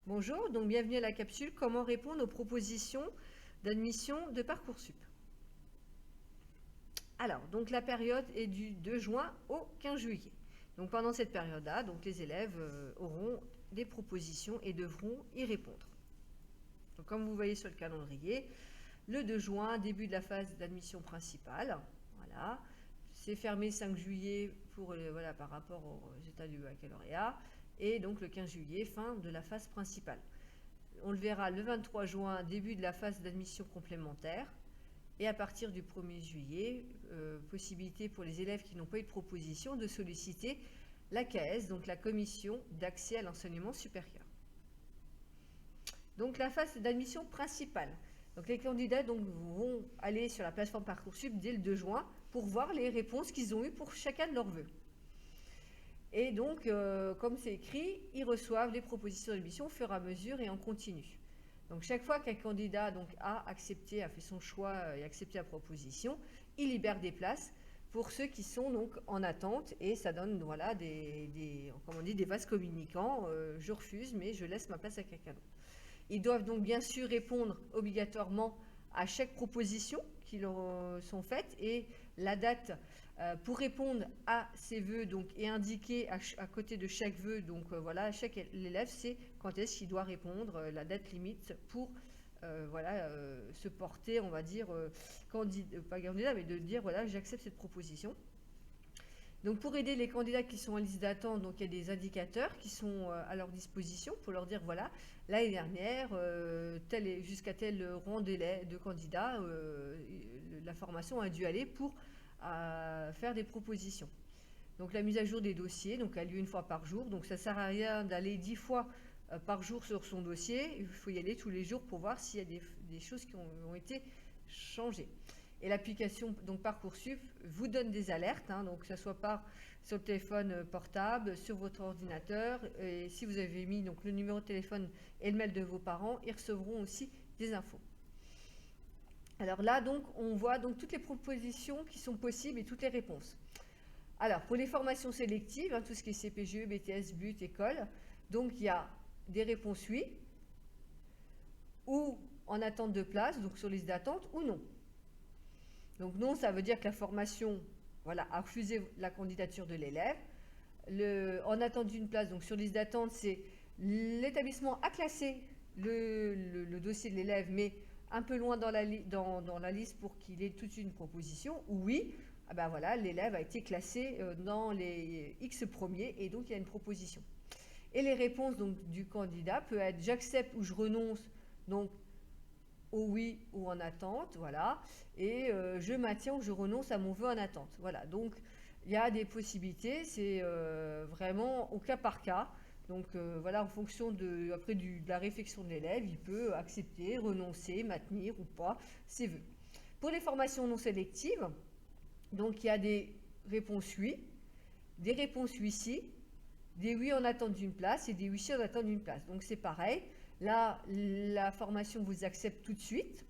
Bonjour, donc bienvenue à la capsule Comment répondre aux propositions d'admission de Parcoursup. Alors, donc la période est du 2 juin au 15 juillet. Donc pendant cette période-là, donc les élèves auront des propositions et devront y répondre. Donc comme vous voyez sur le calendrier, le 2 juin, début de la phase d'admission principale. Voilà. C'est fermé 5 juillet pour, voilà, par rapport aux états du baccalauréat. Et donc le 15 juillet, fin de la phase principale. On le verra le 23 juin, début de la phase d'admission complémentaire. Et à partir du 1er juillet, possibilité pour les élèves qui n'ont pas eu de proposition de solliciter la CAES, donc la Commission d'accès à l'enseignement supérieur. Donc la phase d'admission principale. Donc les candidats vont aller sur la plateforme Parcoursup dès le 2 juin pour voir les réponses qu'ils ont eues pour chacun de leurs vœux. Et donc, comme c'est écrit, ils reçoivent les propositions d'admission au fur et à mesure et en continu. Donc chaque fois qu'un candidat a fait son choix et accepté la proposition, il libère des places pour ceux qui sont donc en attente, et ça donne voilà, des vases communicants, je refuse mais je laisse ma place à quelqu'un d'autre. Ils doivent donc bien sûr répondre obligatoirement à chaque proposition qui leur sont faites, et la date pour répondre à ces vœux est indiquée à côté de chaque vœu. Donc voilà, chaque élève sait quand est-ce qu'il doit répondre, la date limite pour se porter, on va dire, pas candidat, mais de dire voilà, j'accepte cette proposition. Donc pour aider les candidats qui sont en liste d'attente, donc il y a des indicateurs qui sont à leur disposition pour leur dire voilà, l'année dernière, jusqu'à tel rang de candidats, la formation a dû aller pour faire des propositions. Donc la mise à jour des dossiers a lieu une fois par jour, donc ça ne sert à rien d'aller 10 fois par jour sur son dossier, il faut y aller tous les jours pour voir s'il y a des choses qui ont été changées. Et l'application Parcoursup vous donne des alertes, donc que ce soit sur le téléphone portable, sur votre ordinateur, et si vous avez mis le numéro de téléphone et le mail de vos parents, ils recevront aussi des infos. Alors là, on voit toutes les propositions qui sont possibles et toutes les réponses. Alors, pour les formations sélectives, tout ce qui est CPGE, BTS, BUT, école, donc il y a des réponses oui, ou en attente de place, donc sur liste d'attente, ou non. Donc non, ça veut dire que la formation a refusé la candidature de l'élève. En attente d'une place, donc sur liste d'attente, c'est l'établissement a classé le dossier de l'élève, mais un peu loin dans la liste pour qu'il ait toute une proposition. Ou oui, l'élève a été classé dans les X premiers et donc il y a une proposition. Et les réponses du candidat peut être j'accepte ou je renonce, donc au oui ou en attente, voilà, et je maintiens ou je renonce à mon vœu en attente. Voilà, donc il y a des possibilités, c'est vraiment au cas par cas. Donc voilà, en fonction de la réflexion de l'élève, il peut accepter, renoncer, maintenir ou pas ses vœux. Pour les formations non sélectives, donc il y a des réponses oui, des réponses oui-si, des oui en attente d'une place et des oui-si en attente d'une place. Donc c'est pareil. Là, la formation vous accepte tout de suite.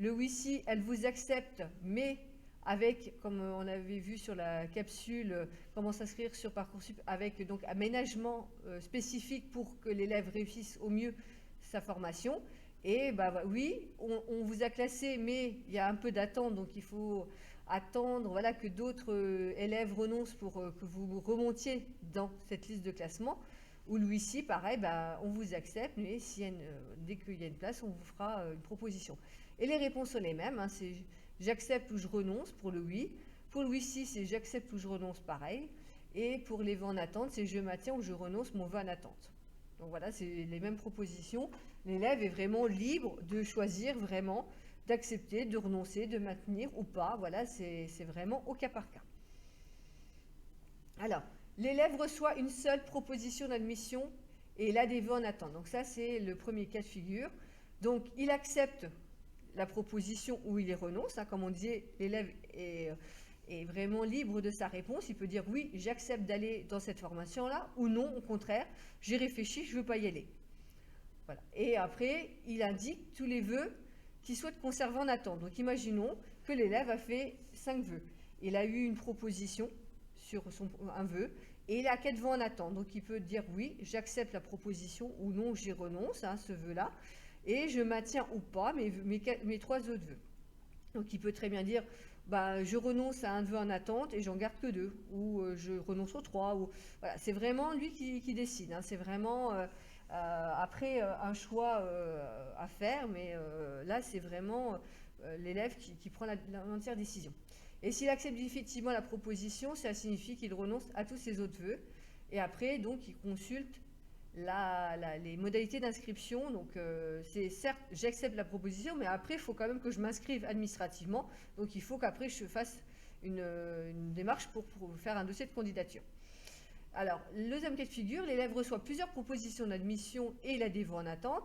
Le oui-si, elle vous accepte, mais avec, comme on avait vu sur la capsule, comment s'inscrire sur Parcoursup, avec donc aménagement spécifique pour que l'élève réussisse au mieux sa formation. Et oui, on vous a classé, mais il y a un peu d'attente, donc il faut attendre que d'autres élèves renoncent pour que vous remontiez dans cette liste de classement. Ou le oui-si, pareil, on vous accepte, mais dès qu'il y a une place, on vous fera une proposition. Et les réponses sont les mêmes, c'est j'accepte ou je renonce pour le oui. Pour le oui-si, c'est j'accepte ou je renonce, pareil. Et pour les vœux en attente, c'est je maintiens ou je renonce mon vœu en attente. Donc voilà, c'est les mêmes propositions. L'élève est vraiment libre de choisir vraiment, d'accepter, de renoncer, de maintenir ou pas. Voilà, c'est vraiment au cas par cas. Alors, l'élève reçoit une seule proposition d'admission et il a des vœux en attente. Donc ça, c'est le premier cas de figure. Donc, il accepte la proposition ou il y renonce. Comme on disait, l'élève est vraiment libre de sa réponse. Il peut dire oui, j'accepte d'aller dans cette formation-là, ou non, au contraire, j'ai réfléchi, je ne veux pas y aller. Voilà. Et après, il indique tous les vœux qu'il souhaite conserver en attente. Donc, imaginons que l'élève a fait 5 vœux. Il a eu une proposition sur un vœu, et il a 4 vœux en attente. Donc il peut dire oui, j'accepte la proposition ou non, j'y renonce à ce vœu-là et je maintiens ou pas mes 3 autres vœux. Donc il peut très bien dire bah, je renonce à un vœu en attente et j'en garde que 2, ou je renonce aux 3. Voilà, c'est vraiment lui qui décide. Hein. C'est vraiment après un choix à faire, mais là c'est vraiment l'élève qui prend l'entière décision. Et s'il accepte effectivement la proposition, ça signifie qu'il renonce à tous ses autres vœux. Et après, donc, il consulte les modalités d'inscription. Donc, c'est certes, j'accepte la proposition, mais après, il faut quand même que je m'inscrive administrativement. Donc, il faut qu'après, je fasse une démarche pour faire un dossier de candidature. Alors, le deuxième cas de figure, l'élève reçoit plusieurs propositions d'admission et il a des voix en attente.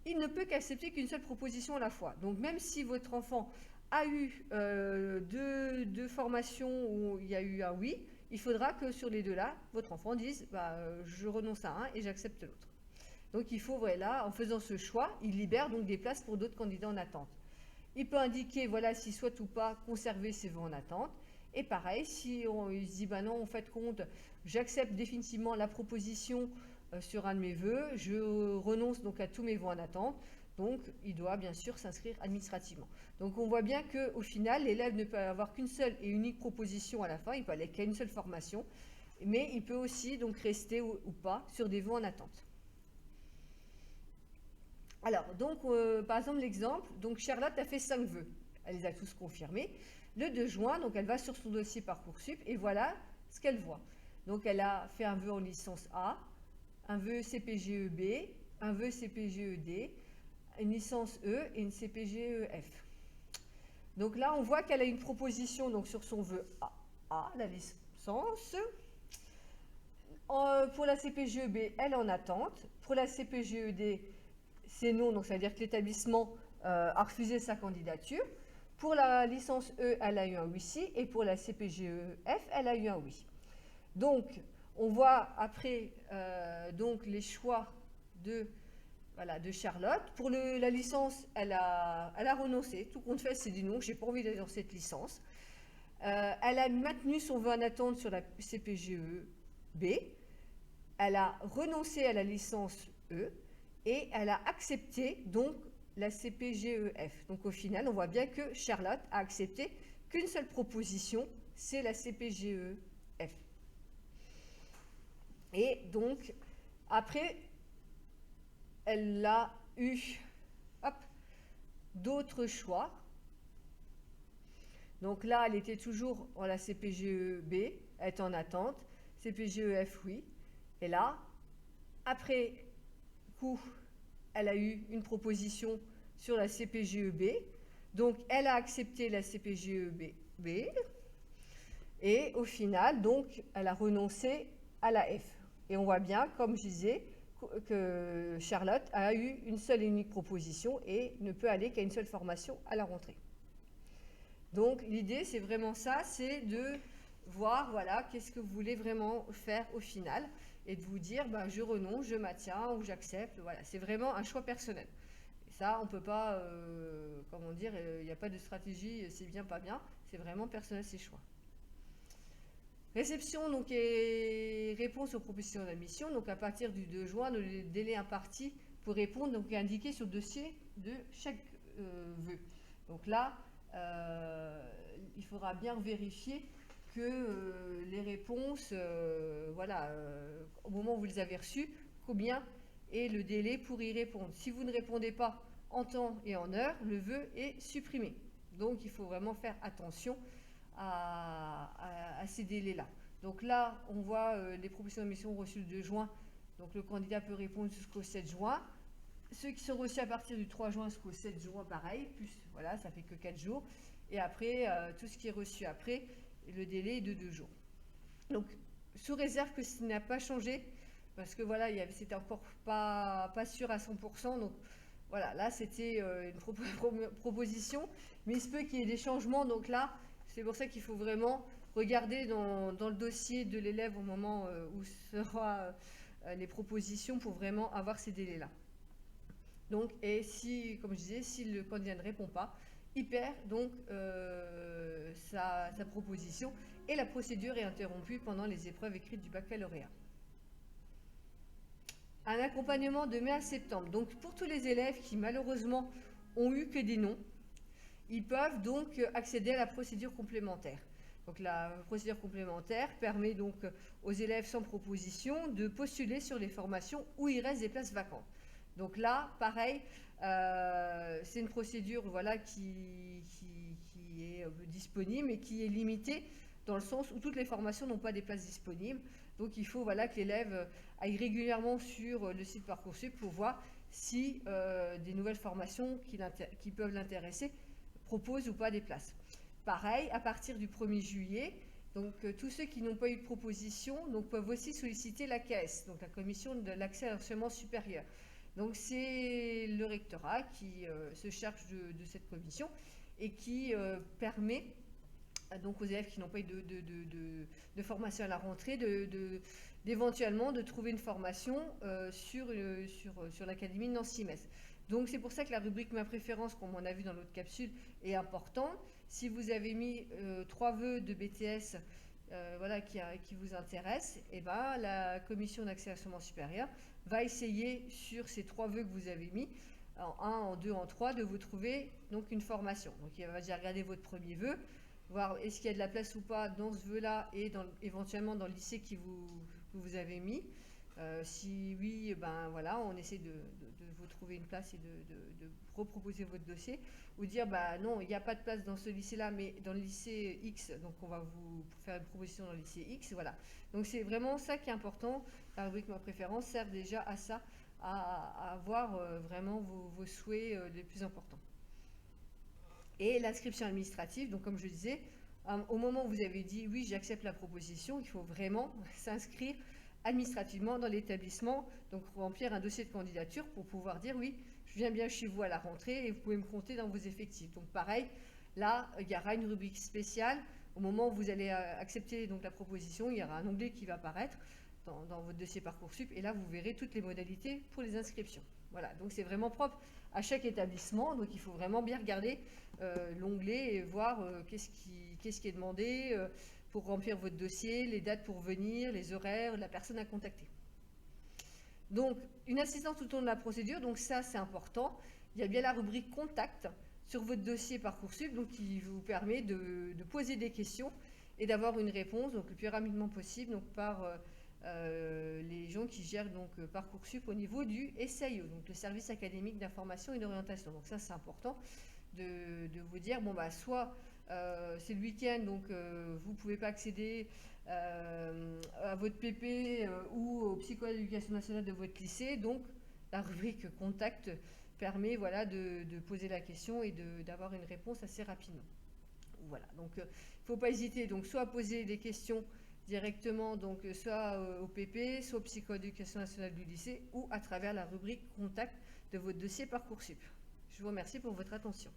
Il ne peut qu'accepter qu'une seule proposition à la fois. Donc, même si votre enfant a eu deux formations où il y a eu un oui, il faudra que sur les 2 là, votre enfant dise bah, je renonce à un et j'accepte l'autre. Donc il faut, voilà, en faisant ce choix, il libère donc des places pour d'autres candidats en attente. Il peut indiquer voilà s'il souhaite ou pas conserver ses vœux en attente. Et pareil, si il se dit bah non, en fait compte, j'accepte définitivement la proposition sur un de mes vœux, je renonce donc à tous mes vœux en attente. Donc, il doit bien sûr s'inscrire administrativement. Donc, on voit bien qu'au final, l'élève ne peut avoir qu'une seule et unique proposition à la fin. Il peut aller qu'à une seule formation. Mais il peut aussi donc rester ou pas sur des vœux en attente. Alors, donc, par exemple, l'exemple. Donc, Charlotte a fait 5 vœux. Elle les a tous confirmés. Le 2 juin, donc, elle va sur son dossier Parcoursup et voilà ce qu'elle voit. Donc, elle a fait un vœu en licence A, un vœu CPGE-B, un vœu CPGE-D, une licence E et une CPGE-F. Donc là, on voit qu'elle a une proposition donc, sur son vœu A, la licence. Pour la CPGE-B, elle est en attente. Pour la CPGE-D, c'est non, donc ça veut dire que l'établissement a refusé sa candidature. Pour la licence E, elle a eu un oui, et pour la CPGE-F, elle a eu un oui. Donc, on voit après donc les choix de Charlotte. Pour la licence, elle a renoncé. Tout compte fait, c'est dit non, j'ai pas envie d'aller dans cette licence. Elle a maintenu son vœu en attente sur la CPGE-B. Elle a renoncé à la licence E et elle a accepté donc la CPGE-F. Donc au final, on voit bien que Charlotte a accepté qu'une seule proposition, c'est la CPGE-F. Et donc, après, elle a eu d'autres choix. Donc là, elle était toujours en la CPGE-B, elle est en attente. CPGE-F, oui. Et là, après coup, elle a eu une proposition sur la CPGE-B. Donc, elle a accepté la CPGE-B. Et au final, donc, elle a renoncé à la F. Et on voit bien, comme je disais, que Charlotte a eu une seule et unique proposition et ne peut aller qu'à une seule formation à la rentrée. Donc l'idée c'est vraiment ça, c'est de voir voilà qu'est-ce que vous voulez vraiment faire au final et de vous dire bah, je renonce, je maintiens ou j'accepte. Voilà, c'est vraiment un choix personnel. Et ça on peut pas, comment dire, il n'y a pas de stratégie, c'est bien pas bien, c'est vraiment personnel ces choix. Réception donc, et réponse aux propositions d'admission. Donc à partir du 2 juin, le délai imparti pour répondre donc, est indiqué sur le dossier de chaque vœu. Donc là, il faudra bien vérifier que les réponses, au moment où vous les avez reçues, combien est le délai pour y répondre. Si vous ne répondez pas en temps et en heure, le vœu est supprimé. Donc il faut vraiment faire attention à ces délais-là. Donc là, on voit les propositions d'admission reçues le 2 juin. Donc le candidat peut répondre jusqu'au 7 juin. Ceux qui sont reçus à partir du 3 juin jusqu'au 7 juin, pareil. Plus, voilà, ça fait que 4 jours. Et après, tout ce qui est reçu après, le délai est de 2 jours. Donc, sous réserve que ce n'a pas changé, parce que voilà, c'était encore pas sûr à 100%. Donc voilà, là c'était une proposition, mais il se peut qu'il y ait des changements. Donc là, c'est pour ça qu'il faut vraiment regarder dans le dossier de l'élève au moment où seront les propositions pour vraiment avoir ces délais-là. Donc, et si, comme je disais, si le candidat ne répond pas, il perd donc sa proposition et la procédure est interrompue pendant les épreuves écrites du baccalauréat. Un accompagnement de mai à septembre. Donc pour tous les élèves qui malheureusement ont eu que des noms, ils peuvent donc accéder à la procédure complémentaire. Donc la procédure complémentaire permet donc aux élèves sans proposition de postuler sur les formations où il reste des places vacantes. Donc là, pareil, c'est une procédure voilà, qui est disponible et qui est limitée dans le sens où toutes les formations n'ont pas des places disponibles. Donc il faut voilà, que l'élève aille régulièrement sur le site Parcoursup pour voir si des nouvelles formations qui peuvent l'intéresser proposent ou pas des places. Pareil, à partir du 1er juillet, donc tous ceux qui n'ont pas eu de proposition donc, peuvent aussi solliciter la CAES, donc la Commission de l'accès à l'enseignement supérieur. Donc c'est le rectorat qui se charge de cette commission et qui permet donc aux élèves qui n'ont pas eu de formation à la rentrée d'éventuellement de trouver une formation sur l'académie de Nancy-Metz. Donc c'est pour ça que la rubrique Ma préférence, comme on a vu dans l'autre capsule, est importante. Si vous avez mis 3 vœux de BTS voilà, qui vous intéressent, et ben, la commission d'accès à l'enseignement supérieur va essayer sur ces 3 vœux que vous avez mis, en 1, en 2, en 3, de vous trouver donc une formation. Donc il va déjà regarder votre premier vœu, voir est-ce qu'il y a de la place ou pas dans ce vœu-là et éventuellement dans le lycée que vous avez mis. Si oui, ben voilà, on essaie de vous trouver une place et de reproposer votre dossier, ou dire bah non, il n'y a pas de place dans ce lycée-là, mais dans le lycée X, donc on va vous faire une proposition dans le lycée X, voilà. Donc c'est vraiment ça qui est important. La rubrique Ma préférence sert déjà à ça, à avoir vraiment vos souhaits les plus importants. Et l'inscription administrative, donc comme je disais, au moment où vous avez dit oui, j'accepte la proposition, il faut vraiment s'inscrire administrativement dans l'établissement, donc remplir un dossier de candidature pour pouvoir dire oui, je viens bien chez vous à la rentrée et vous pouvez me compter dans vos effectifs. Donc pareil, là, il y aura une rubrique spéciale. Au moment où vous allez accepter donc, la proposition, il y aura un onglet qui va apparaître dans votre dossier Parcoursup et là, vous verrez toutes les modalités pour les inscriptions. Voilà, donc c'est vraiment propre à chaque établissement, donc il faut vraiment bien regarder l'onglet et voir qu'est-ce qui est demandé pour remplir votre dossier, les dates pour venir, les horaires, la personne à contacter. Donc, une assistance tout au long de la procédure, donc ça c'est important. Il y a bien la rubrique contact sur votre dossier Parcoursup, donc qui vous permet de poser des questions et d'avoir une réponse donc, le plus rapidement possible donc, par les gens qui gèrent donc, Parcoursup au niveau du SAIO, donc le service académique d'information et d'orientation. Donc ça c'est important de vous dire, bon bah soit c'est le week-end, donc vous ne pouvez pas accéder à votre PP ou au psychoéducation nationale de votre lycée. Donc, la rubrique contact permet voilà, de poser la question et d'avoir une réponse assez rapidement. Voilà, donc il ne faut pas hésiter donc, soit à poser des questions directement, donc, soit au PP, soit au psychoéducation nationale du lycée ou à travers la rubrique contact de votre dossier Parcoursup. Je vous remercie pour votre attention.